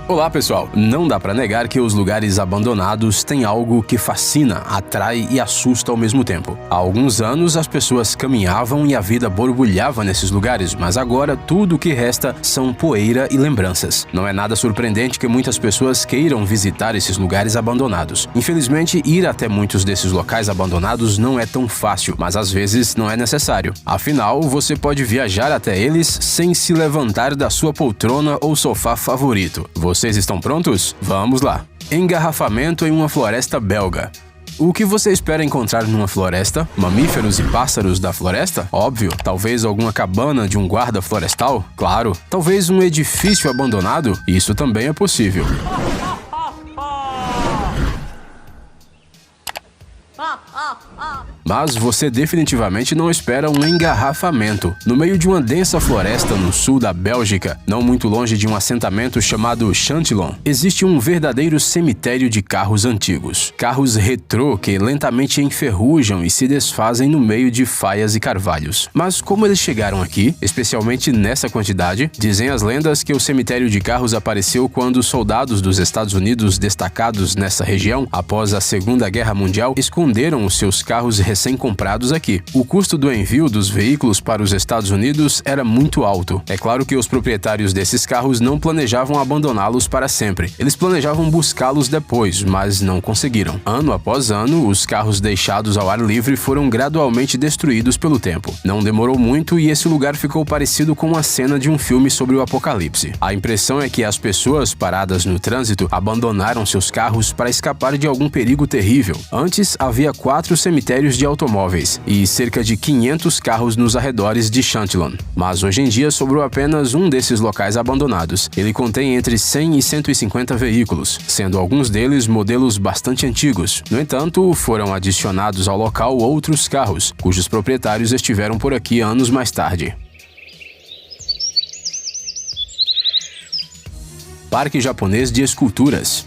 Olá pessoal, não dá pra negar que os lugares abandonados têm algo que fascina, atrai e assusta ao mesmo tempo. Há alguns anos as pessoas caminhavam e a vida borbulhava nesses lugares, mas agora tudo o que resta são poeira e lembranças. Não é nada surpreendente que muitas pessoas queiram visitar esses lugares abandonados. Infelizmente, ir até muitos desses locais abandonados não é tão fácil, mas às vezes não é necessário. Afinal, você pode viajar até eles sem se levantar da sua poltrona ou sofá favorito. Vocês estão prontos? Vamos lá! Engarrafamento em uma floresta belga. O que você espera encontrar numa floresta? Mamíferos e pássaros da floresta? Óbvio. Talvez alguma cabana de um guarda florestal? Claro. Talvez um edifício abandonado? Isso também é possível. Mas você definitivamente não espera um engarrafamento. No meio de uma densa floresta no sul da Bélgica, não muito longe de um assentamento chamado Chantillon, existe um verdadeiro cemitério de carros antigos. Carros retrô que lentamente enferrujam e se desfazem no meio de faias e carvalhos. Mas como eles chegaram aqui, especialmente nessa quantidade? Dizem as lendas que o cemitério de carros apareceu quando os soldados dos Estados Unidos destacados nessa região, após a Segunda Guerra Mundial, esconderam os seus carros recém-comprados aqui. O custo do envio dos veículos para os Estados Unidos era muito alto. É claro que os proprietários desses carros não planejavam abandoná-los para sempre. Eles planejavam buscá-los depois, mas não conseguiram. Ano após ano, os carros deixados ao ar livre foram gradualmente destruídos pelo tempo. Não demorou muito e esse lugar ficou parecido com uma cena de um filme sobre o apocalipse. A impressão é que as pessoas paradas no trânsito abandonaram seus carros para escapar de algum perigo terrível. Antes, havia 4 cemitérios de automóveis e cerca de 500 carros nos arredores de Chantillon. Mas hoje em dia sobrou apenas um desses locais abandonados. Ele contém entre 100 e 150 veículos, sendo alguns deles modelos bastante antigos. No entanto, foram adicionados ao local outros carros, cujos proprietários estiveram por aqui anos mais tarde. Parque Japonês de Esculturas.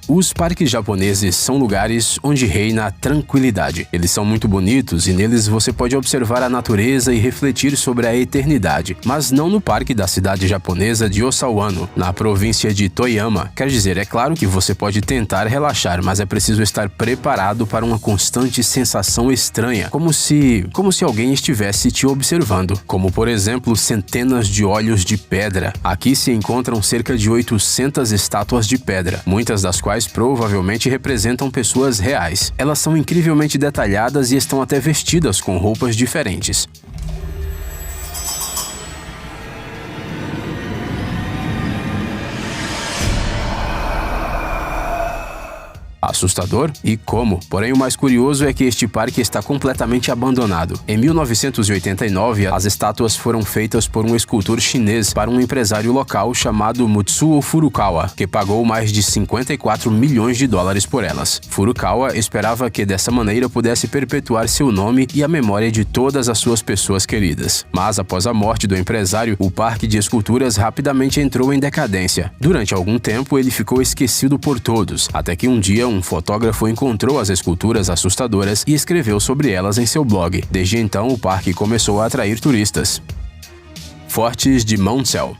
Os parques japoneses são lugares onde reina a tranquilidade. Eles são muito bonitos e neles você pode observar a natureza e refletir sobre a eternidade. Mas não no parque da cidade japonesa de Osawano, na província de Toyama. Quer dizer, é claro que você pode tentar relaxar, mas é preciso estar preparado para uma constante sensação estranha, como se alguém estivesse te observando. Como, por exemplo, centenas de olhos de pedra. Aqui se encontram cerca de 800 estátuas de pedra, muitas das quais provavelmente representam pessoas reais. Elas são incrivelmente detalhadas e estão até vestidas com roupas diferentes. Assustador? E como? Porém, o mais curioso é que este parque está completamente abandonado. Em 1989, as estátuas foram feitas por um escultor chinês para um empresário local chamado Mutsuo Furukawa, que pagou mais de 54 milhões de dólares por elas. Furukawa esperava que dessa maneira pudesse perpetuar seu nome e a memória de todas as suas pessoas queridas. Mas após a morte do empresário, o parque de esculturas rapidamente entrou em decadência. Durante algum tempo, ele ficou esquecido por todos, até que um dia um fotógrafo encontrou as esculturas assustadoras e escreveu sobre elas em seu blog. Desde então, o parque começou a atrair turistas. Fortes de Montsel.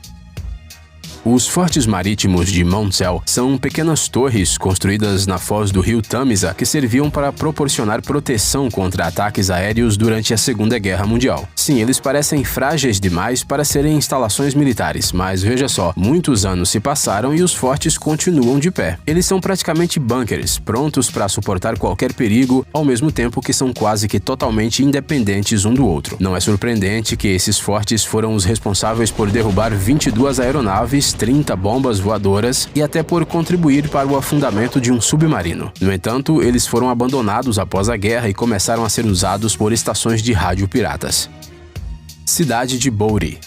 Os fortes marítimos de Montsel são pequenas torres construídas na foz do rio Tamisa que serviam para proporcionar proteção contra ataques aéreos durante a Segunda Guerra Mundial. Sim, eles parecem frágeis demais para serem instalações militares, mas veja só, muitos anos se passaram e os fortes continuam de pé. Eles são praticamente bunkers, prontos para suportar qualquer perigo, ao mesmo tempo que são quase que totalmente independentes um do outro. Não é surpreendente que esses fortes foram os responsáveis por derrubar 22 aeronaves, 30 bombas voadoras e até por contribuir para o afundamento de um submarino. No entanto, eles foram abandonados após a guerra e começaram a ser usados por estações de rádio piratas. Cidade de Bouri.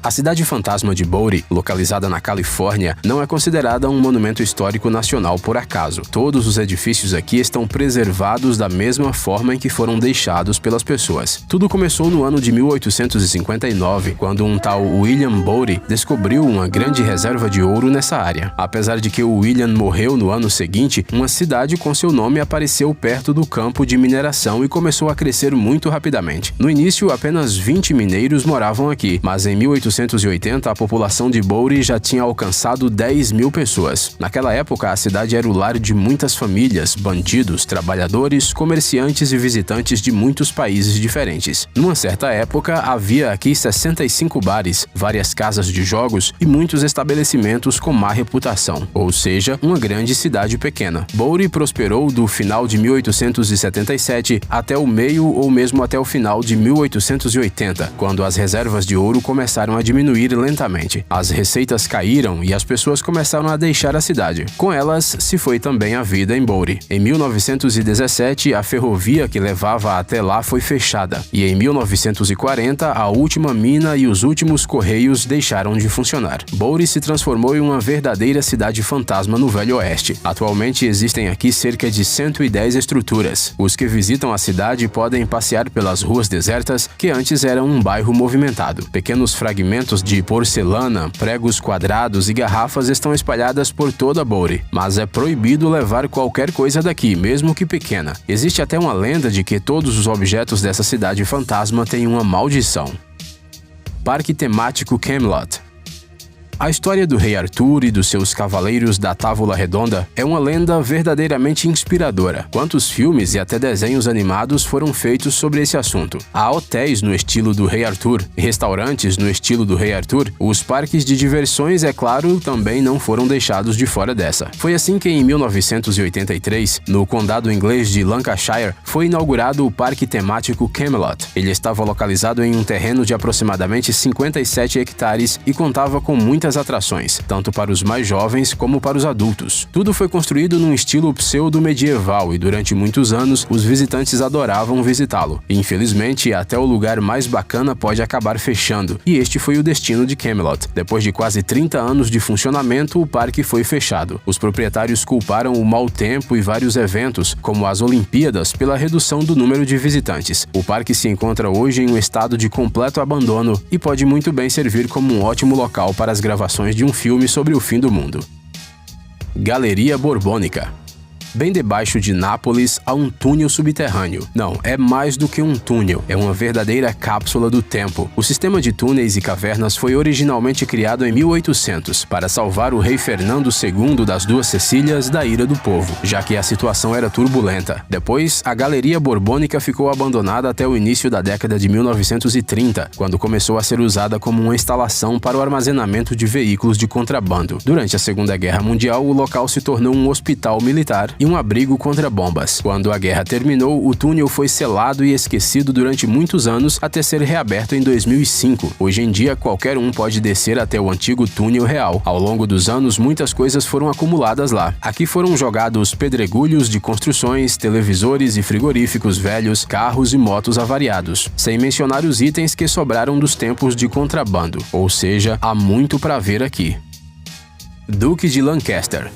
A cidade fantasma de Bouri, localizada na Califórnia, não é considerada um monumento histórico nacional por acaso. Todos os edifícios aqui estão preservados da mesma forma em que foram deixados pelas pessoas. Tudo começou no ano de 1859, quando um tal William Bouri descobriu uma grande reserva de ouro nessa área. Apesar de que o William morreu no ano seguinte, uma cidade com seu nome apareceu perto do campo de mineração e começou a crescer muito rapidamente. No início, apenas 20 mineiros moravam aqui, mas em 1860 1880, a população de Bouri já tinha alcançado 10 mil pessoas. Naquela época, a cidade era o lar de muitas famílias, bandidos, trabalhadores, comerciantes e visitantes de muitos países diferentes. Numa certa época, havia aqui 65 bares, várias casas de jogos e muitos estabelecimentos com má reputação, ou seja, uma grande cidade pequena. Bouri prosperou do final de 1877 até o meio ou mesmo até o final de 1880, quando as reservas de ouro começaram a diminuir lentamente. As receitas caíram e as pessoas começaram a deixar a cidade. Com elas, se foi também a vida em Bouri. Em 1917, a ferrovia que levava até lá foi fechada, e em 1940, a última mina e os últimos correios deixaram de funcionar. Bouri se transformou em uma verdadeira cidade fantasma no Velho Oeste. Atualmente existem aqui cerca de 110 estruturas. Os que visitam a cidade podem passear pelas ruas desertas que antes eram um bairro movimentado. Pequenos fragmentos de porcelana, pregos quadrados e garrafas estão espalhadas por toda Bouri, mas é proibido levar qualquer coisa daqui, mesmo que pequena. Existe até uma lenda de que todos os objetos dessa cidade fantasma têm uma maldição. Parque temático Camelot. A história do rei Arthur e dos seus cavaleiros da Távola Redonda é uma lenda verdadeiramente inspiradora. Quantos filmes e até desenhos animados foram feitos sobre esse assunto? Há hotéis no estilo do rei Arthur, restaurantes no estilo do rei Arthur, os parques de diversões, é claro, também não foram deixados de fora dessa. Foi assim que em 1983, no condado inglês de Lancashire, foi inaugurado o parque temático Camelot. Ele estava localizado em um terreno de aproximadamente 57 hectares e contava com muitas atrações, tanto para os mais jovens como para os adultos. Tudo foi construído num estilo pseudo-medieval e durante muitos anos os visitantes adoravam visitá-lo. Infelizmente, até o lugar mais bacana pode acabar fechando, e este foi o destino de Camelot. Depois de quase 30 anos de funcionamento, o parque foi fechado. Os proprietários culparam o mau tempo e vários eventos, como as Olimpíadas, pela redução do número de visitantes. O parque se encontra hoje em um estado de completo abandono e pode muito bem servir como um ótimo local para as gravações de um filme sobre o fim do mundo. Galeria Borbônica. Bem debaixo de Nápoles há um túnel subterrâneo. Não, é mais do que um túnel, é uma verdadeira cápsula do tempo. O sistema de túneis e cavernas foi originalmente criado em 1800 para salvar o rei Fernando II das Duas Sicílias da ira do povo, já que a situação era turbulenta. Depois, a Galeria Borbônica ficou abandonada até o início da década de 1930, quando começou a ser usada como uma instalação para o armazenamento de veículos de contrabando. Durante a Segunda Guerra Mundial, o local se tornou um hospital militar e um abrigo contra bombas. Quando a guerra terminou, o túnel foi selado e esquecido durante muitos anos até ser reaberto em 2005. Hoje em dia, qualquer um pode descer até o antigo túnel real. Ao longo dos anos, muitas coisas foram acumuladas lá. Aqui foram jogados pedregulhos de construções, televisores e frigoríficos velhos, carros e motos avariados, sem mencionar os itens que sobraram dos tempos de contrabando. Ou seja, há muito para ver aqui. Duque de Lancaster.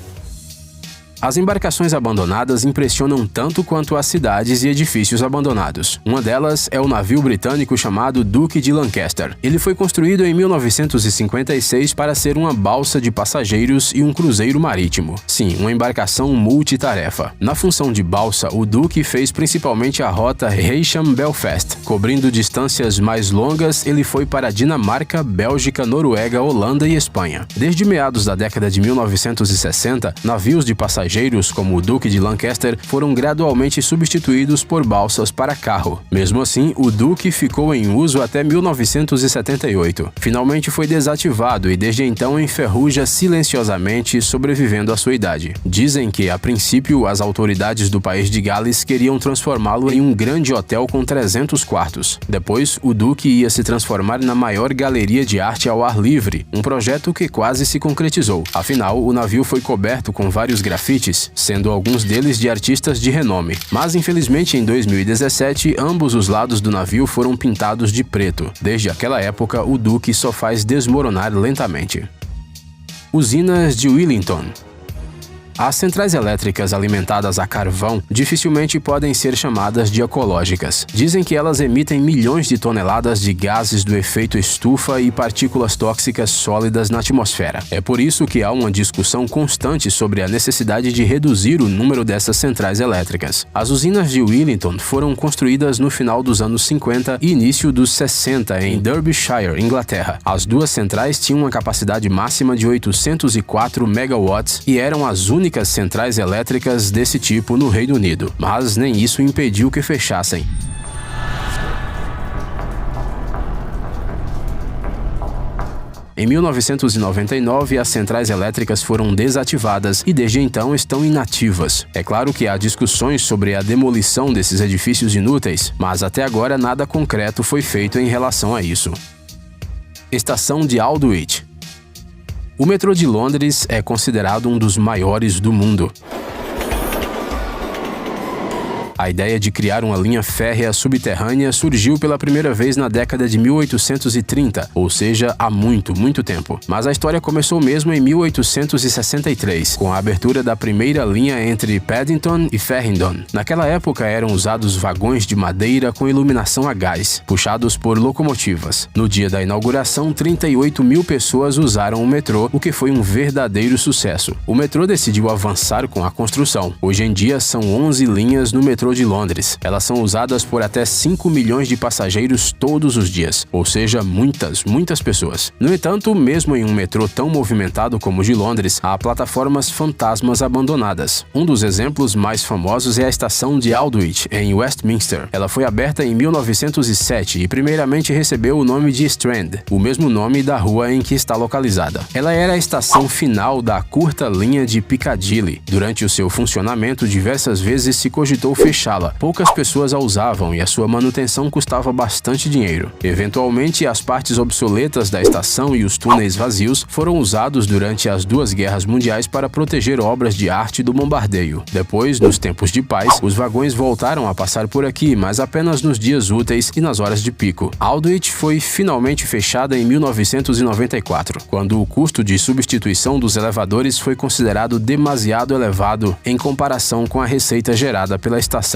As embarcações abandonadas impressionam tanto quanto as cidades e edifícios abandonados. Uma delas é o navio britânico chamado Duque de Lancaster. Ele foi construído em 1956 para ser uma balsa de passageiros e um cruzeiro marítimo. Sim, uma embarcação multitarefa. Na função de balsa, o Duque fez principalmente a rota Heysham-Belfast. Cobrindo distâncias mais longas, ele foi para a Dinamarca, Bélgica, Noruega, Holanda e Espanha. Desde meados da década de 1960, navios de passageiros como o Duque de Lancaster foram gradualmente substituídos por balsas para carro. Mesmo assim, o Duque ficou em uso até 1978. Finalmente foi desativado e desde então enferruja silenciosamente, sobrevivendo à sua idade. Dizem que, a princípio, as autoridades do país de Gales queriam transformá-lo em um grande hotel com 300 quartos. Depois, o Duque ia se transformar na maior galeria de arte ao ar livre, um projeto que quase se concretizou. Afinal, o navio foi coberto com vários grafites, sendo alguns deles de artistas de renome. Mas, infelizmente, em 2017, ambos os lados do navio foram pintados de preto. Desde aquela época, o Duque só faz desmoronar lentamente. Usinas de Wellington. As centrais elétricas alimentadas a carvão dificilmente podem ser chamadas de ecológicas. Dizem que elas emitem milhões de toneladas de gases do efeito estufa e partículas tóxicas sólidas na atmosfera. É por isso que há uma discussão constante sobre a necessidade de reduzir o número dessas centrais elétricas. As usinas de Wellington foram construídas no final dos anos 50 e início dos 60 em Derbyshire, Inglaterra. As duas centrais tinham uma capacidade máxima de 804 megawatts e eram as únicas centrais elétricas desse tipo no Reino Unido, mas nem isso impediu que fechassem. Em 1999, as centrais elétricas foram desativadas e desde então estão inativas. É claro que há discussões sobre a demolição desses edifícios inúteis, mas até agora nada concreto foi feito em relação a isso. Estação de Aldwych. O metrô de Londres é considerado um dos maiores do mundo. A ideia de criar uma linha férrea subterrânea surgiu pela primeira vez na década de 1830, ou seja, há muito tempo. Mas a história começou mesmo em 1863, com a abertura da primeira linha entre Paddington e Farringdon. Naquela época eram usados vagões de madeira com iluminação a gás, puxados por locomotivas. No dia da inauguração, 38 mil pessoas usaram o metrô, o que foi um verdadeiro sucesso. O metrô decidiu avançar com a construção. Hoje em dia são 11 linhas no metrô de Londres. Elas são usadas por até 5 milhões de passageiros todos os dias, ou seja, muitas pessoas. No entanto, mesmo em um metrô tão movimentado como o de Londres, há plataformas fantasmas abandonadas. Um dos exemplos mais famosos é a estação de Aldwych, em Westminster. Ela foi aberta em 1907 e primeiramente recebeu o nome de Strand, o mesmo nome da rua em que está localizada. Ela era a estação final da curta linha de Piccadilly. Durante o seu funcionamento, diversas vezes se cogitou fechá-la. Poucas pessoas a usavam e a sua manutenção custava bastante dinheiro. Eventualmente, as partes obsoletas da estação e os túneis vazios foram usados durante as duas guerras mundiais para proteger obras de arte do bombardeio. Depois, nos tempos de paz, os vagões voltaram a passar por aqui, mas apenas nos dias úteis e nas horas de pico. Aldwych foi finalmente fechada em 1994, quando o custo de substituição dos elevadores foi considerado demasiado elevado em comparação com a receita gerada pela estação.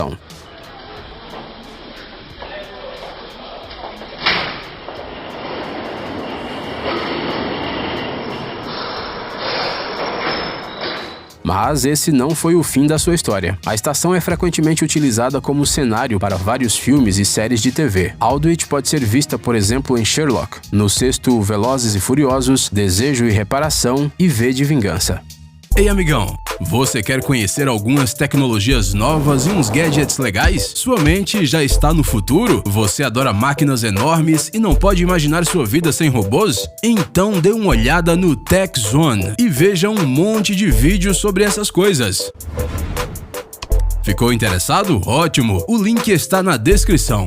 Mas esse não foi o fim da sua história. A estação é frequentemente utilizada como cenário para vários filmes e séries de TV. Aldwych pode ser vista, por exemplo, em Sherlock, no sexto Velozes e Furiosos, Desejo e Reparação e V de Vingança. Ei, amigão, você quer conhecer algumas tecnologias novas e uns gadgets legais? Sua mente já está no futuro? Você adora máquinas enormes e não pode imaginar sua vida sem robôs? Então dê uma olhada no Tech Zone e veja um monte de vídeos sobre essas coisas. Ficou interessado? Ótimo! O link está na descrição.